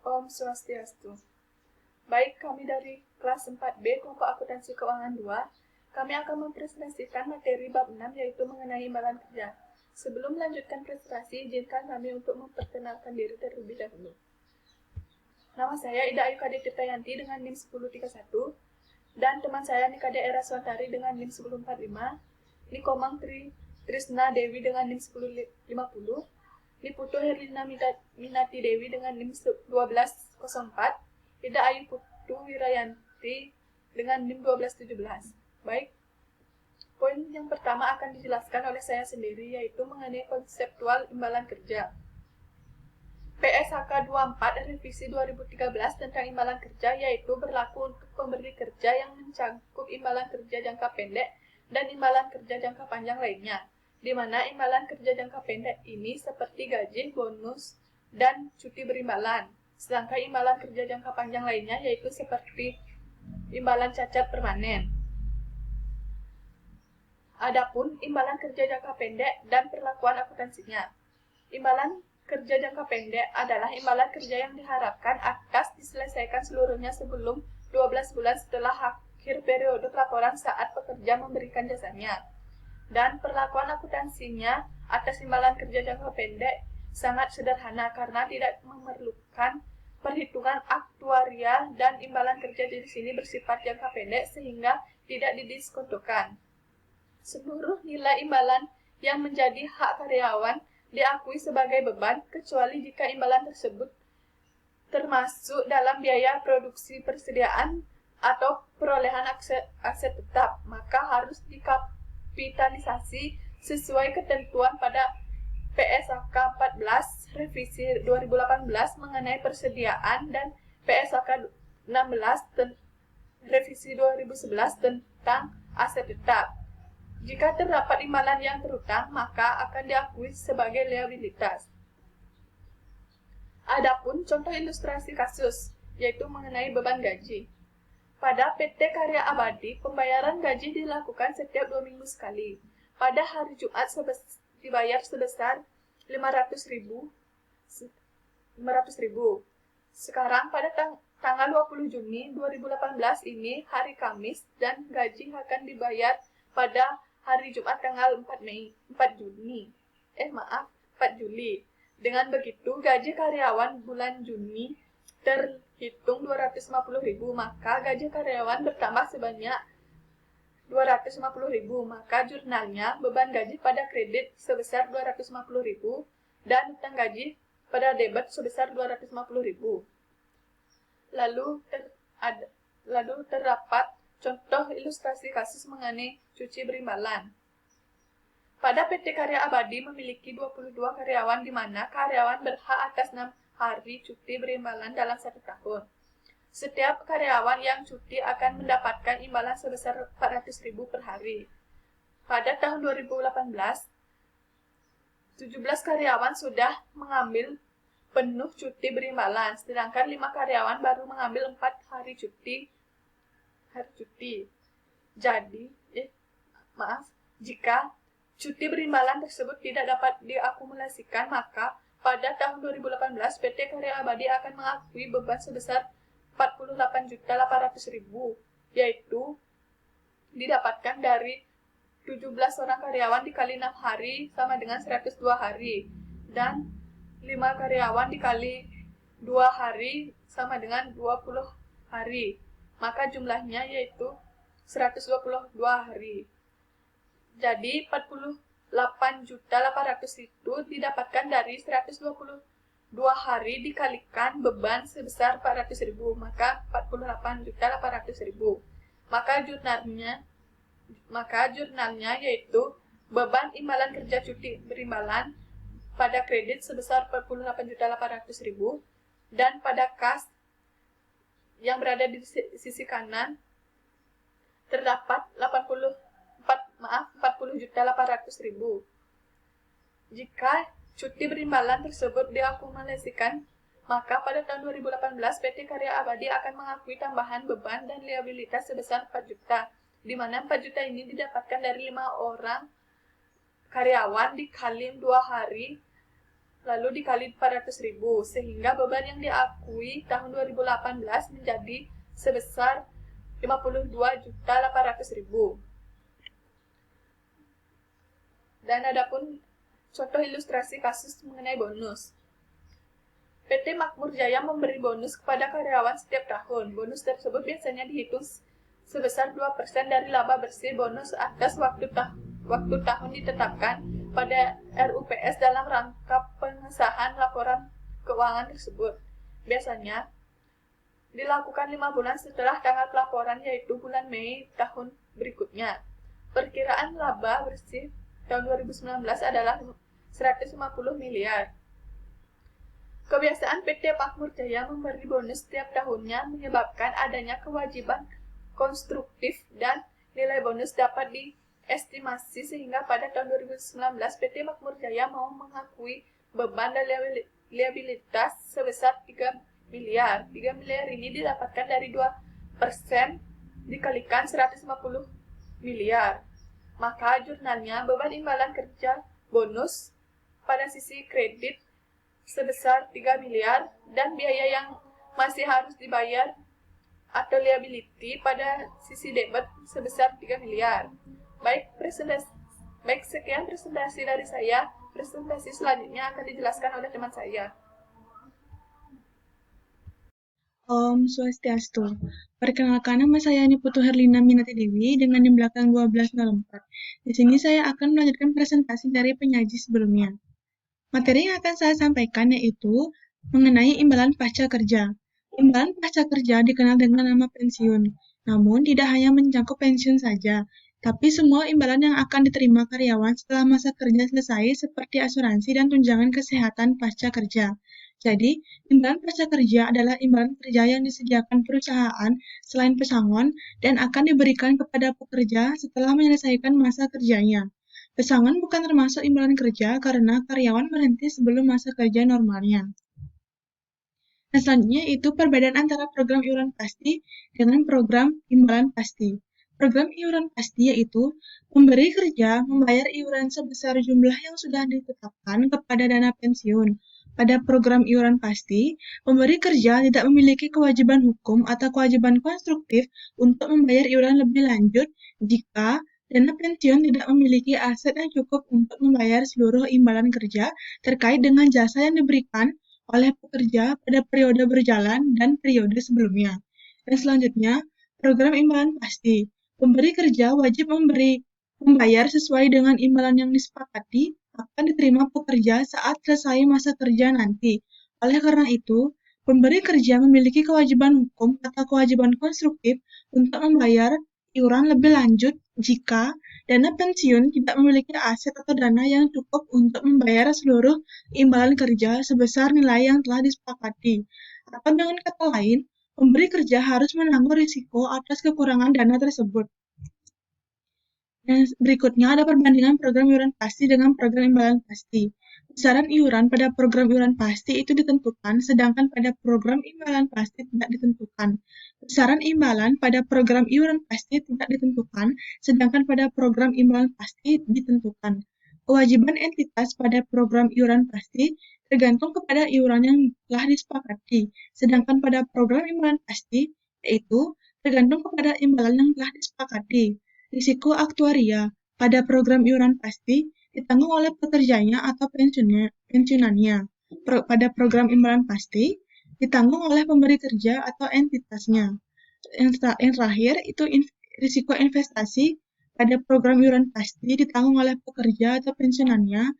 Om Swastiastu. Baik, kami dari kelas 4B kelompok akuntansi keuangan 2, kami akan mempresentasikan materi bab 6 yaitu mengenai imbalan kerja. Sebelum melanjutkan presentasi, izinkan kami untuk memperkenalkan diri terlebih dahulu. Nama saya Ida Ayu Kade Tirtayanti dengan NIM 1031 dan teman saya Nikade Era Swantari dengan NIM 1045, Nikomang Trisna Dewi dengan NIM 1050, Niputu Herlina Minati Dewi dengan NIM 1204, Ida Ayu Putu Wirayanti dengan NIM 1217. Baik, poin yang pertama akan dijelaskan oleh saya sendiri yaitu mengenai konseptual imbalan kerja. PSHK 24 Revisi 2013 tentang imbalan kerja yaitu berlaku untuk pemberi kerja yang mencakup imbalan kerja jangka pendek dan imbalan kerja jangka panjang lainnya, di mana imbalan kerja jangka pendek ini seperti gaji, bonus, dan cuti berimbalan. Sedangkan imbalan kerja jangka panjang lainnya yaitu seperti imbalan cacat permanen. Adapun imbalan kerja jangka pendek dan perlakuan akuntansinya. Imbalan kerja jangka pendek adalah imbalan kerja yang diharapkan atas diselesaikan seluruhnya sebelum 12 bulan setelah akhir periode pelaporan saat pekerja memberikan jasanya. Dan perlakuan akuntansinya atas imbalan kerja jangka pendek sangat sederhana karena tidak memerlukan perhitungan aktuaria dan imbalan kerja di sini bersifat jangka pendek sehingga tidak didiskontokan. Seluruh nilai imbalan yang menjadi hak karyawan diakui sebagai beban kecuali jika imbalan tersebut termasuk dalam biaya produksi persediaan atau perolehan aset tetap, maka harus dikapitalisasi sesuai ketentuan pada PSHK 14 Revisi 2018 mengenai persediaan dan PSHK 16 Revisi 2011 tentang aset tetap. Jika terdapat imbalan yang terutang, maka akan diakui sebagai liabilitas. Adapun contoh ilustrasi kasus, yaitu mengenai beban gaji. Pada PT Karya Abadi, pembayaran gaji dilakukan setiap 2 minggu sekali. Pada hari Jumat dibayar sebesar 500.000. Sekarang pada tanggal 20 Juni 2018 ini hari Kamis dan gaji akan dibayar pada hari Jumat tanggal 4 Juli. Dengan begitu, gaji karyawan bulan Juni terhitung 250.000, maka gaji karyawan bertambah sebanyak 250.000, maka jurnalnya beban gaji pada kredit sebesar 250.000 dan utang gaji pada debit sebesar 250.000. Lalu terdapat contoh ilustrasi kasus mengenai cuti berimbalan. Pada PT Karya Abadi memiliki 22 karyawan di mana karyawan berhak atas 6 hari cuti berimbalan dalam 1 tahun. Setiap karyawan yang cuti akan mendapatkan imbalan sebesar 400.000 per hari. Pada tahun 2018, 17 karyawan sudah mengambil penuh cuti berimbalan, sedangkan 5 karyawan baru mengambil 4 hari cuti. Jika cuti berimbalan tersebut tidak dapat diakumulasikan, maka pada tahun 2018 PT Karya Abadi akan mengakui beban sebesar 48.800.000, yaitu didapatkan dari 17 orang karyawan dikali 6 hari sama dengan 102 hari, dan 5 karyawan dikali 2 hari sama dengan 20 hari. Maka jumlahnya yaitu 122 hari. Jadi 48.800.000 itu didapatkan dari 122 hari dikalikan beban sebesar 400.000, maka 48.800.000. Maka jurnalnya yaitu beban imbalan kerja cuti berimbalan pada kredit sebesar 48.800.000 dan pada kas yang berada di sisi kanan terdapat 40.800.000. Jika cuti berimbalan tersebut diakumulasikan, maka pada tahun 2018 PT Karya Abadi akan mengakui tambahan beban dan liabilitas sebesar 4 juta, di mana 4 juta ini didapatkan dari 5 orang karyawan dikali 2 hari lalu dikali 400.000, sehingga beban yang diakui tahun 2018 menjadi sebesar 52.800.000. Dan adapun contoh ilustrasi kasus mengenai bonus. PT Makmur Jaya memberi bonus kepada karyawan setiap tahun. Bonus tersebut biasanya dihitung sebesar 2% dari laba bersih bonus atas waktu tahun ditetapkan pada RUPS dalam rangka pengesahan laporan keuangan tersebut. Biasanya dilakukan 5 bulan setelah tanggal pelaporan, yaitu bulan Mei tahun berikutnya. Perkiraan laba bersih tahun 2019 adalah 150 miliar. Kebiasaan PT Makmur Jaya memberi bonus setiap tahunnya menyebabkan adanya kewajiban konstruktif dan nilai bonus dapat diestimasi sehingga pada tahun 2019 PT Makmur Jaya mau mengakui beban dan liabilitas sebesar 3 miliar. 3 miliar ini didapatkan dari 2% dikalikan 150 miliar. Maka jurnalnya beban imbalan kerja bonus pada sisi kredit sebesar 3 miliar dan biaya yang masih harus dibayar atau liability pada sisi debit sebesar 3 miliar. Baik, sekian presentasi dari saya. Presentasi selanjutnya akan dijelaskan oleh teman saya. Om Swastiastu. Perkenalkan, nama saya Niputu Herlina Minati Dewi dengan di belakang 1204. Di sini saya akan melanjutkan presentasi dari penyaji sebelumnya. Materi yang akan saya sampaikan yaitu mengenai imbalan pasca kerja. Imbalan pasca kerja dikenal dengan nama pensiun. Namun tidak hanya mencakup pensiun saja, tapi semua imbalan yang akan diterima karyawan setelah masa kerja selesai seperti asuransi dan tunjangan kesehatan pasca kerja. Jadi, imbalan pasca kerja adalah imbalan kerja yang disediakan perusahaan selain pesangon dan akan diberikan kepada pekerja setelah menyelesaikan masa kerjanya. Pesangon bukan termasuk imbalan kerja karena karyawan berhenti sebelum masa kerja normalnya. Nah, selanjutnya itu perbedaan antara program iuran pasti dengan program imbalan pasti. Program iuran pasti yaitu pemberi kerja membayar iuran sebesar jumlah yang sudah ditetapkan kepada dana pensiun. Pada program iuran pasti, pemberi kerja tidak memiliki kewajiban hukum atau kewajiban konstruktif untuk membayar iuran lebih lanjut jika dana pensiun tidak memiliki aset yang cukup untuk membayar seluruh imbalan kerja terkait dengan jasa yang diberikan oleh pekerja pada periode berjalan dan periode sebelumnya. Dan selanjutnya, program imbalan pasti. Pemberi kerja wajib membayar sesuai dengan imbalan yang disepakati akan diterima pekerja saat selesai masa kerja nanti. Oleh karena itu, pemberi kerja memiliki kewajiban hukum atau kewajiban konstruktif untuk membayar iuran lebih lanjut jika dana pensiun tidak memiliki aset atau dana yang cukup untuk membayar seluruh imbalan kerja sebesar nilai yang telah disepakati. Atau dengan kata lain, pemberi kerja harus menanggung risiko atas kekurangan dana tersebut. Dan berikutnya ada perbandingan program iuran pasti dengan program imbalan pasti. Besaran iuran pada program iuran pasti itu ditentukan, sedangkan pada program imbalan pasti tidak ditentukan. Besaran imbalan pada program iuran pasti tidak ditentukan, sedangkan pada program imbalan pasti ditentukan. Kewajiban entitas pada program iuran pasti tergantung kepada iuran yang telah disepakati, sedangkan pada program imbalan pasti, yaitu tergantung kepada imbalan yang telah disepakati. Risiko aktuaria pada program iuran pasti ditanggung oleh pekerjanya atau pensiunannya. Pada program imbalan pasti ditanggung oleh pemberi kerja atau entitasnya. Yang terakhir itu risiko investasi pada program iuran pasti ditanggung oleh pekerja atau pensiunannya,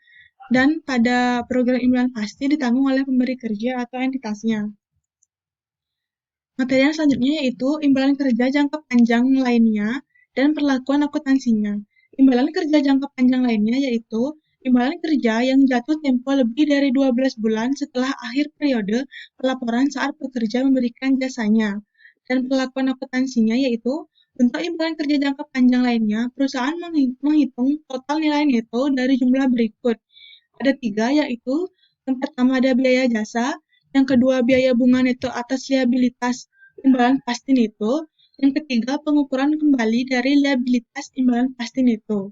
dan pada program imbalan pasti ditanggung oleh pemberi kerja atau entitasnya. Materi yang selanjutnya yaitu imbalan kerja jangka panjang lainnya dan perlakuan akuntansinya. Imbalan kerja jangka panjang lainnya yaitu imbalan kerja yang jatuh tempo lebih dari 12 bulan setelah akhir periode pelaporan saat pekerja memberikan jasanya. Dan perlakuan akuntansinya yaitu untuk imbalan kerja jangka panjang lainnya, perusahaan menghitung total nilai neto dari jumlah berikut. Ada 3, yaitu yang pertama ada biaya jasa, yang kedua biaya bunga neto atas liabilitas imbalan pasti neto, yang ketiga pengukuran kembali dari liabilitas imbalan pasti neto.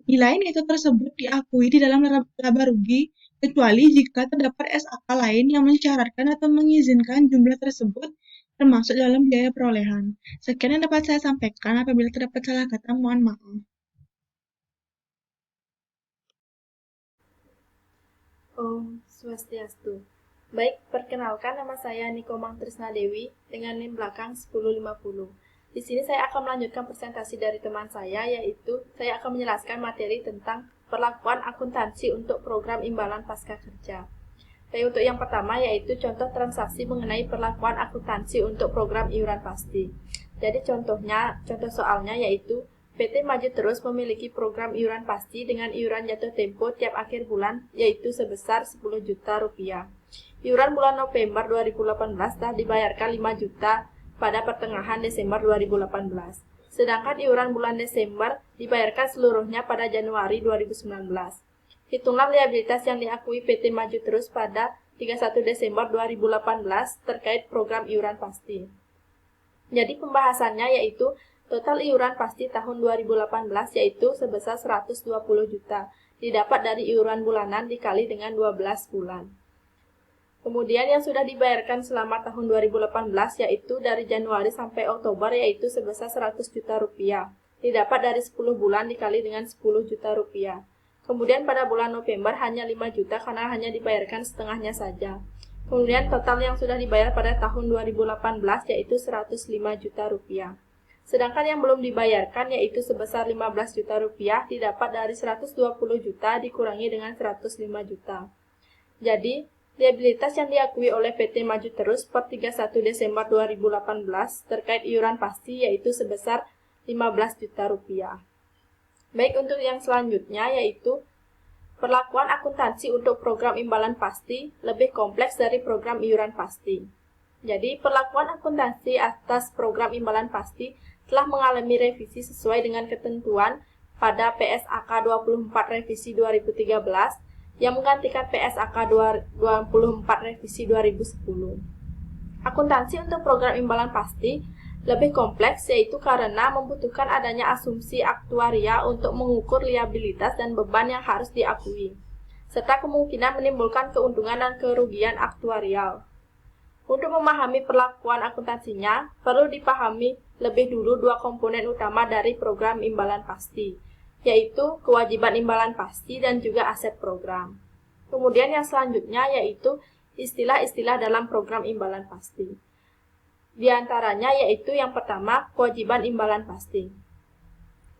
Nilai neto tersebut diakui di dalam laba rugi kecuali jika terdapat SAK lain yang mensyaratkan atau mengizinkan jumlah tersebut termasuk dalam biaya perolehan. Sekian yang dapat saya sampaikan. Apabila terdapat salah kata, mohon maaf. Om Swastiastu. Baik, perkenalkan nama saya Nikomang Trisna Dewi dengan NIM belakang 1050. Di sini saya akan melanjutkan presentasi dari teman saya, yaitu saya akan menjelaskan materi tentang perlakuan akuntansi untuk program imbalan pasca kerja. Baik, untuk yang pertama yaitu contoh transaksi mengenai perlakuan akuntansi untuk program iuran pasti. Jadi contoh soalnya yaitu PT Maju Terus memiliki program iuran pasti dengan iuran jatuh tempo tiap akhir bulan yaitu sebesar 10 juta rupiah. Iuran bulan November 2018 telah dibayarkan 5 juta pada pertengahan Desember 2018. Sedangkan iuran bulan Desember dibayarkan seluruhnya pada Januari 2019. Hitunglah liabilitas yang diakui PT Maju Terus pada 31 Desember 2018 terkait program iuran pasti. Jadi pembahasannya yaitu total iuran pasti tahun 2018 yaitu sebesar 120 juta, didapat dari iuran bulanan dikali dengan 12 bulan. Kemudian yang sudah dibayarkan selama tahun 2018 yaitu dari Januari sampai Oktober yaitu sebesar 100 juta rupiah, didapat dari 10 bulan dikali dengan 10 juta rupiah. Kemudian pada bulan November hanya 5 juta karena hanya dibayarkan setengahnya saja. Kemudian total yang sudah dibayar pada tahun 2018 yaitu 105 juta rupiah. Sedangkan yang belum dibayarkan yaitu sebesar 15 juta rupiah didapat dari 120 juta dikurangi dengan 105 juta. Jadi, liabilitas yang diakui oleh PT Maju Terus per 31 Desember 2018 terkait iuran pasti yaitu sebesar 15 juta rupiah. Baik, untuk yang selanjutnya yaitu perlakuan akuntansi untuk program imbalan pasti lebih kompleks dari program iuran pasti. Jadi, perlakuan akuntansi atas program imbalan pasti telah mengalami revisi sesuai dengan ketentuan pada PSAK 24 Revisi 2013 yang menggantikan PSAK 24 Revisi 2010. Akuntansi untuk program imbalan pasti lebih kompleks yaitu karena membutuhkan adanya asumsi aktuaria untuk mengukur liabilitas dan beban yang harus diakui, serta kemungkinan menimbulkan keuntungan dan kerugian aktuarial. Untuk memahami perlakuan akuntansinya, perlu dipahami lebih dulu dua komponen utama dari program imbalan pasti, yaitu kewajiban imbalan pasti dan juga aset program. Kemudian yang selanjutnya yaitu istilah-istilah dalam program imbalan pasti. Di antaranya yaitu yang pertama, kewajiban imbalan pasti.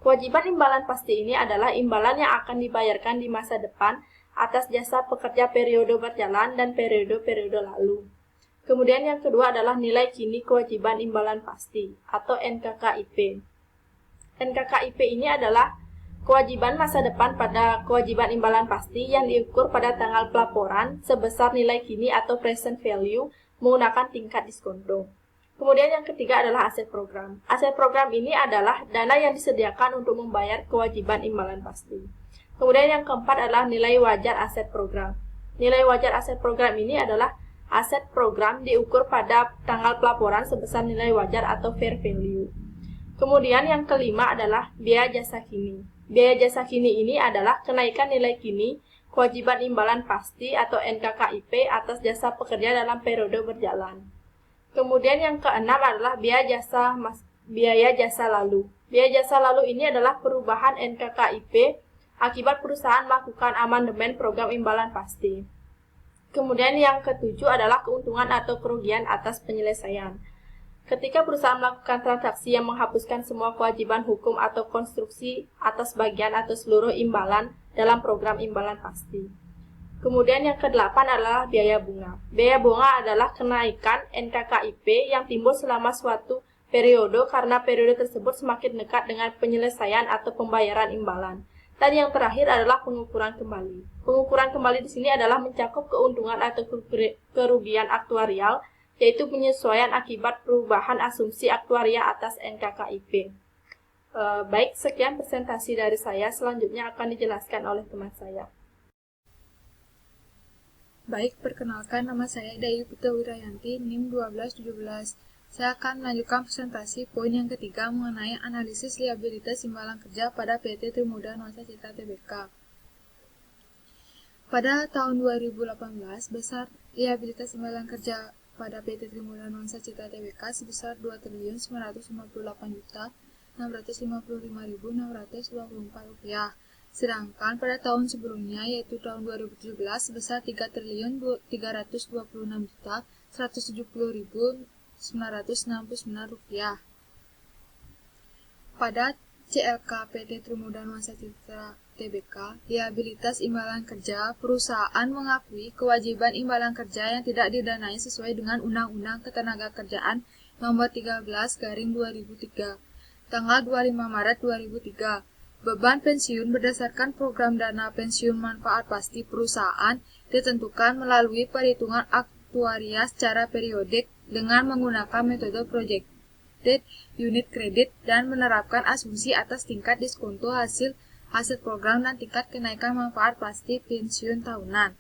Kewajiban imbalan pasti ini adalah imbalan yang akan dibayarkan di masa depan atas jasa pekerja periode berjalan dan periode-periode lalu. Kemudian yang kedua adalah nilai kini kewajiban imbalan pasti atau NKKIP. NKKIP ini adalah kewajiban masa depan pada kewajiban imbalan pasti yang diukur pada tanggal pelaporan sebesar nilai kini atau present value menggunakan tingkat diskonto. Kemudian yang ketiga adalah aset program. Aset program ini adalah dana yang disediakan untuk membayar kewajiban imbalan pasti. Kemudian yang keempat adalah nilai wajar aset program. Nilai wajar aset program ini adalah aset program diukur pada tanggal pelaporan sebesar nilai wajar atau fair value. Kemudian yang kelima adalah biaya jasa kini. Biaya jasa kini ini adalah kenaikan nilai kini kewajiban imbalan pasti atau NKKIP atas jasa pekerja dalam periode berjalan. Kemudian yang keenam adalah biaya jasa lalu. Biaya jasa lalu ini adalah perubahan NKKIP akibat perusahaan melakukan amandemen program imbalan pasti. Kemudian yang ketujuh adalah keuntungan atau kerugian atas penyelesaian. Ketika perusahaan melakukan transaksi yang menghapuskan semua kewajiban hukum atau konstruksi atas bagian atau seluruh imbalan dalam program imbalan pasti. Kemudian yang kedelapan adalah biaya bunga. Biaya bunga adalah kenaikan NKKIP yang timbul selama suatu periode karena periode tersebut semakin dekat dengan penyelesaian atau pembayaran imbalan. Dan yang terakhir adalah pengukuran kembali. Pengukuran kembali di sini adalah mencakup keuntungan atau kerugian aktuarial, yaitu penyesuaian akibat perubahan asumsi aktuaria atas NKKIP. Baik, sekian presentasi dari saya. Selanjutnya akan dijelaskan oleh teman saya. Baik, perkenalkan nama saya Dayu Putra Wirayanti, NIM 1217. Saya akan melanjutkan presentasi poin yang ketiga mengenai analisis liabilitas imbalan kerja pada PT Trimuda Nuansa Citra Tbk. Pada tahun 2018, besar liabilitas imbalan kerja pada PT Trimodal Nuansa Citra Tbk sebesar Rp2.958.655.624. Sedangkan pada tahun sebelumnya, yaitu tahun 2017, sebesar Rp3.326.170.969. Pada CLK PT Trimodal Nuansa Citra Tbk, liabilitas imbalan kerja, perusahaan mengakui kewajiban imbalan kerja yang tidak didanai sesuai dengan Undang-Undang Ketenagakerjaan Nomor 13/2003, tanggal 25 Maret 2003. Beban pensiun berdasarkan program dana pensiun manfaat pasti perusahaan ditentukan melalui perhitungan aktuaria secara periodik dengan menggunakan metode projected unit credit dan menerapkan asumsi atas tingkat diskonto hasil aset program dan tingkat kenaikan manfaat pasti pensiun tahunan.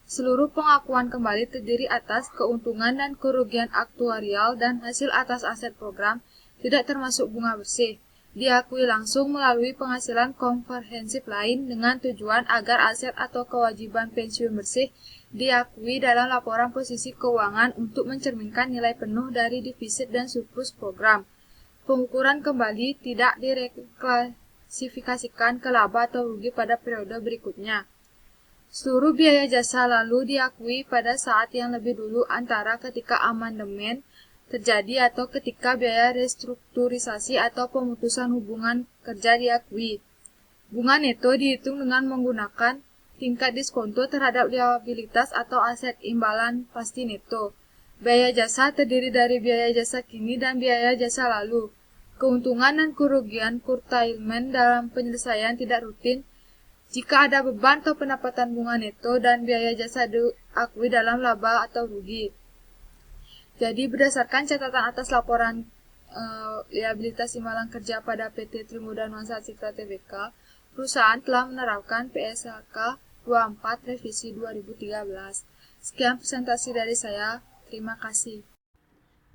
Seluruh pengakuan kembali terdiri atas keuntungan dan kerugian aktuarial dan hasil atas aset program, tidak termasuk bunga bersih, diakui langsung melalui penghasilan komprehensif lain dengan tujuan agar aset atau kewajiban pensiun bersih diakui dalam laporan posisi keuangan untuk mencerminkan nilai penuh dari defisit dan surplus program. Pengukuran kembali tidak direklasifikasikan ke laba atau rugi pada periode berikutnya. Seluruh biaya jasa lalu diakui pada saat yang lebih dulu antara ketika amandemen terjadi atau ketika biaya restrukturisasi atau pemutusan hubungan kerja diakui. Bunga neto dihitung dengan menggunakan tingkat diskonto terhadap liabilitas atau aset imbalan pasti neto. Biaya jasa terdiri dari biaya jasa kini dan biaya jasa lalu. Keuntungan dan kerugian curtailment dalam penyelesaian tidak rutin jika ada beban atau pendapatan bunga neto dan biaya jasa diakui dalam laba atau rugi. Jadi berdasarkan catatan atas laporan liabilitas imbalan kerja pada PT Trimodal Nuansa Citra Tbk, perusahaan telah menerapkan PSHK 24 revisi 2013. Sekian presentasi dari saya. Terima kasih.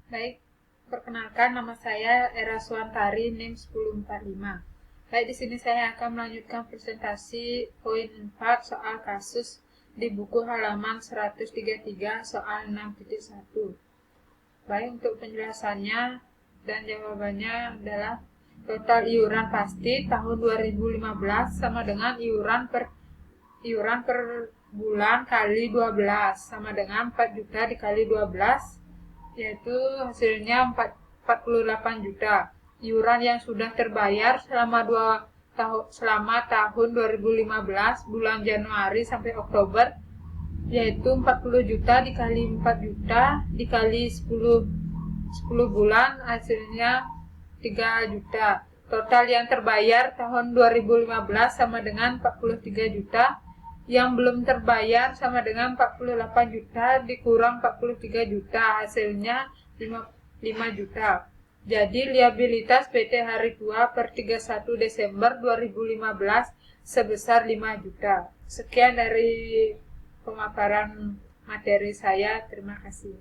Baik, perkenalkan nama saya Era Suantari NIM 1045. Baik, di sini saya akan melanjutkan presentasi poin 4 soal kasus di buku halaman 133 soal 6.1. Baik, untuk penjelasannya dan jawabannya adalah total iuran pasti tahun 2015 sama dengan iuran per bulan kali 12 sama dengan 4 juta dikali 12, yaitu hasilnya 48 juta. Iuran yang sudah terbayar selama tahun 2015 bulan Januari sampai Oktober, yaitu 40 juta dikali 4 juta dikali 10 bulan, hasilnya 3 juta. Total yang terbayar tahun 2015 sama dengan 43 juta. Yang belum terbayar sama dengan 48 juta dikurang 43 juta, hasilnya 5 juta. Jadi liabilitas PT Hari Tua per 31 Desember 2015 sebesar 5 juta. Sekian dari pemaparan materi saya. Terima kasih.